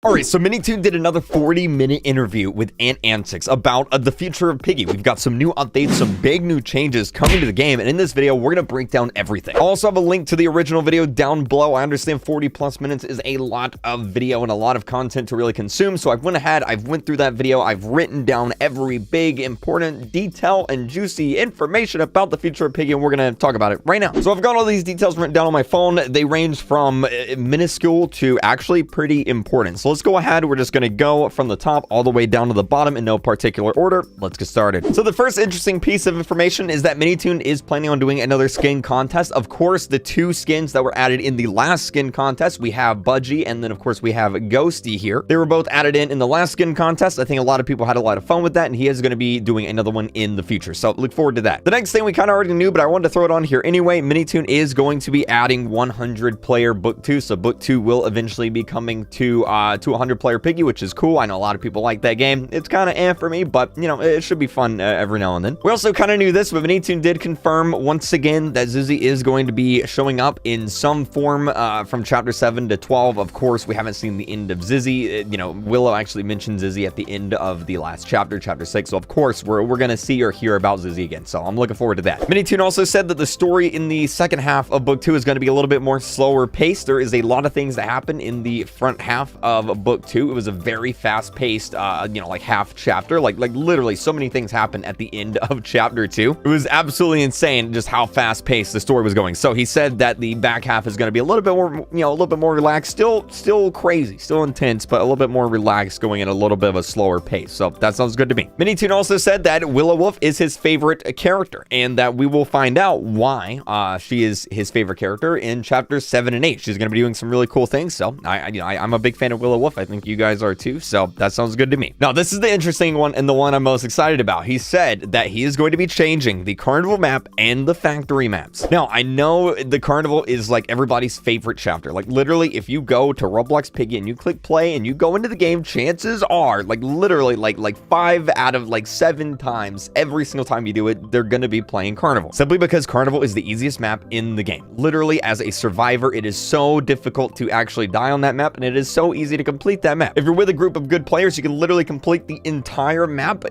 Alright, so Minitoon did another 40-minute interview with Antixx about the future of Piggy. We've got some new updates, some big new changes coming to the game, and in this video, we're going to break down everything. I also have a link to the original video down below. I understand 40+ minutes is a lot of video and a lot of content to really consume, so I went ahead, I've went through that video, I've written down every big, important detail and juicy information about the future of Piggy, and we're going to talk about it right now. So I've got all these details written down on my phone. They range from minuscule to actually pretty important. So let's go ahead. We're just going to go from the top all the way down to the bottom in no particular order. Let's get started. So the first interesting piece of information is that Minitoon is planning on doing another skin contest. Of course, the two skins that were added in the last skin contest, we have Budgie and then of course we have Ghosty here. They were both added in the last skin contest. I think a lot of people had a lot of fun with that, and he is going to be doing another one in the future. So look forward to that. The next thing we kind of already knew, but I wanted to throw it on here anyway. Minitoon is going to be adding 100 player book 2. So book 2 will eventually be coming to 100 player Piggy, which is cool. I know a lot of people like that game. It's kind of for me, but you know, it should be fun every now and then. We also kind of knew this, but Minitoon did confirm once again that Zizzy is going to be showing up in some form from chapter 7 to 12. Of course, we haven't seen the end of Zizzy. You know, Willow actually mentioned Zizzy at the end of the last chapter, chapter 6. So of course, we're going to see or hear about Zizzy again. So I'm looking forward to that. Minitoon also said that the story in the second half of book 2 is going to be a little bit more slower paced. There is a lot of things that happen in the front half of book 2. It was a very fast-paced, you know, like half chapter, like literally so many things happened at the end of chapter 2. It was absolutely insane just how fast-paced the story was going. So he said that the back half is going to be a little bit more, you know, a little bit more relaxed, still crazy, still intense, but a little bit more relaxed, going at a little bit of a slower pace. So that sounds good to me. Minitoon also said that Willow Wolf is his favorite character, and that we will find out why she is his favorite character in chapters 7 and 8. She's going to be doing some really cool things. So I'm a big fan of Willow Wolf. I think you guys are too. So that sounds good to me. Now, this is the interesting one and the one I'm most excited about. He said that he is going to be changing the carnival map and the factory maps. Now, I know the carnival is like everybody's favorite chapter. Like literally, if you go to Roblox Piggy and you click play and you go into the game, chances are like literally like 5 out of like 7 times, every single time you do it, they're going to be playing carnival. Simply because carnival is the easiest map in the game. Literally, as a survivor, it is so difficult to actually die on that map, and it is so easy to complete that map. If you're with a group of good players, you can literally complete the entire map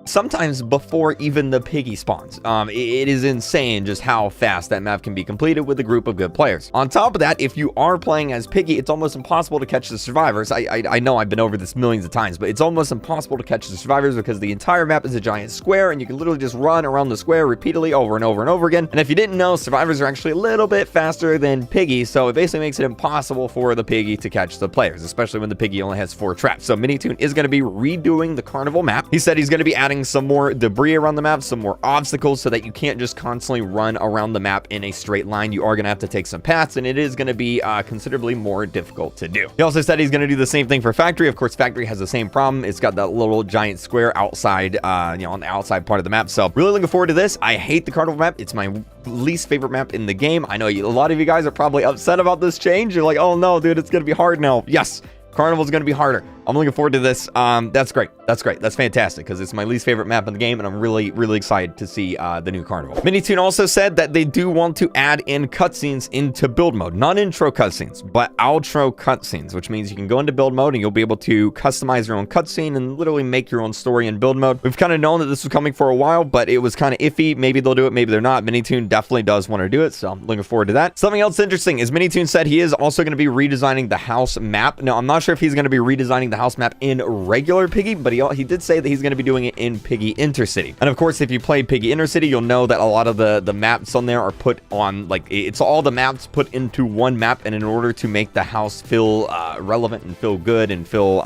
sometimes before even the piggy spawns. It is insane just how fast that map can be completed with a group of good players. On top of that, if you are playing as Piggy, it's almost impossible to catch the survivors. I know I've been over this millions of times, but it's almost impossible to catch the survivors because the entire map is a giant square, and you can literally just run around the square repeatedly over and over and over again. And if you didn't know, survivors are actually a little bit faster than Piggy, so it basically makes it impossible for the Piggy to catch the players, especially when the Piggy only has 4 traps. So Minitoon is going to be redoing the carnival map. He said he's going to be adding some more debris around the map, some more obstacles, so that you can't just constantly run around the map in a straight line. You are going to have to take some paths, and it is going to be considerably more difficult to do. He also said he's going to do the same thing for Factory. Of course, Factory has the same problem. It's got that little giant square outside, you know, on the outside part of the map. So really looking forward to this. I hate the carnival map. It's my least favorite map in the game. I know a lot of you guys are probably upset about this change. You're like, oh no, dude, it's going to be hard now. Yes, carnival is going to be harder. I'm looking forward to this. That's great. That's great. That's fantastic, because it's my least favorite map in the game, and I'm really, really excited to see the new carnival. Minitoon also said that they do want to add in cutscenes into build mode. Not intro cutscenes, but outro cutscenes, which means you can go into build mode and you'll be able to customize your own cutscene and literally make your own story in build mode. We've kind of known that this was coming for a while, but it was kind of iffy. Maybe they'll do it, maybe they're not. Minitoon definitely does want to do it, so I'm looking forward to that. Something else interesting is Minitoon said he is also going to be redesigning the house map. Now, I'm not sure if he's going to be redesigning the house map in regular Piggy, but he did say that he's going to be doing it in Piggy Intercity. And of course, if you play Piggy Intercity, you'll know that a lot of the maps on there are put on, like, it's all the maps put into one map, and in order to make the house feel relevant and feel good and feel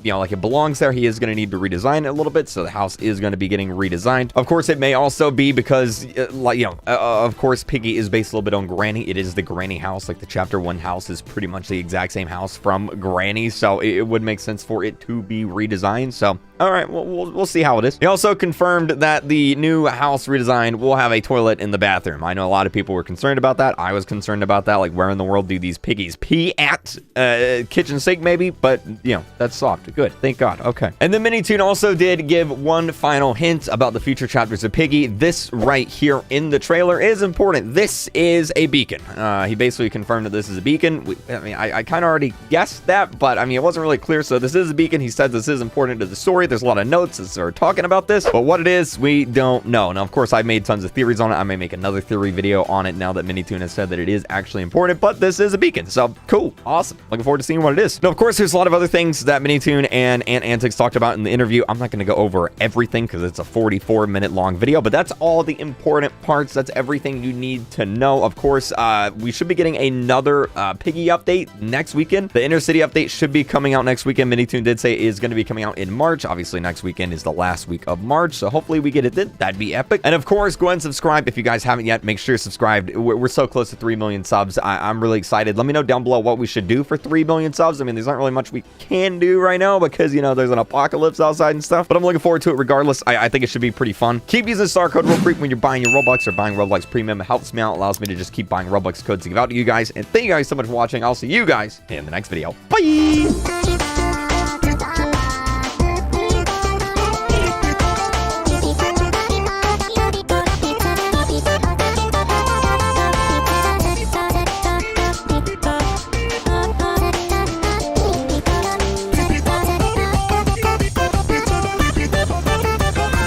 you know, like it belongs there, he is going to need to redesign it a little bit. So the house is going to be getting redesigned. Of course, it may also be because like, you know, of course, Piggy is based a little bit on Granny. It is the Granny house. Like the chapter 1 house is pretty much the exact same house from Granny, so it would make sense for it to be redesigned. So All right, well, we'll see how it is. He also confirmed that the new house redesign will have a toilet in the bathroom. I know a lot of people were concerned about that. I was concerned about that. Like, where in the world do these piggies pee at? Kitchen sink, maybe? But, you know, that's soft. Good. Thank God. Okay. And then Minitoon also did give one final hint about the future chapters of Piggy. This right here in the trailer is important. This is a beacon. He basically confirmed that this is a beacon. I mean, I kind of already guessed that, but I mean, it wasn't really clear. So this is a beacon. He said this is important to the story. There's a lot of notes that are talking about this, but what it is, we don't know. Now, of course, I've made tons of theories on it. I may make another theory video on it now that Minitoon has said that it is actually important, but this is a beacon. So cool. Awesome. Looking forward to seeing what it is. Now, of course, there's a lot of other things that Minitoon and Antixx talked about in the interview. I'm not going to go over everything because it's a 44-minute long video, but that's all the important parts. That's everything you need to know. Of course, we should be getting another Piggy update next weekend. The Inner City update should be coming out next weekend. Minitoon did say it is going to be coming out in March. Obviously, next weekend is the last week of March, so hopefully we get it then. That'd be epic. And of course, go ahead and subscribe if you guys haven't yet. Make sure you're subscribed. We're so close to 3 million subs. I'm really excited. Let me know down below what we should do for 3 million subs. I mean, there's not really much we can do right now because, you know, there's an apocalypse outside and stuff, but I'm looking forward to it regardless. I think it should be pretty fun. Keep using the star code ROBLOX when you're buying your Robux or buying Roblox Premium. It helps me out, allows me to just keep buying Robux codes to give out to you guys. And thank you guys so much for watching. I'll see you guys in the next video. Bye!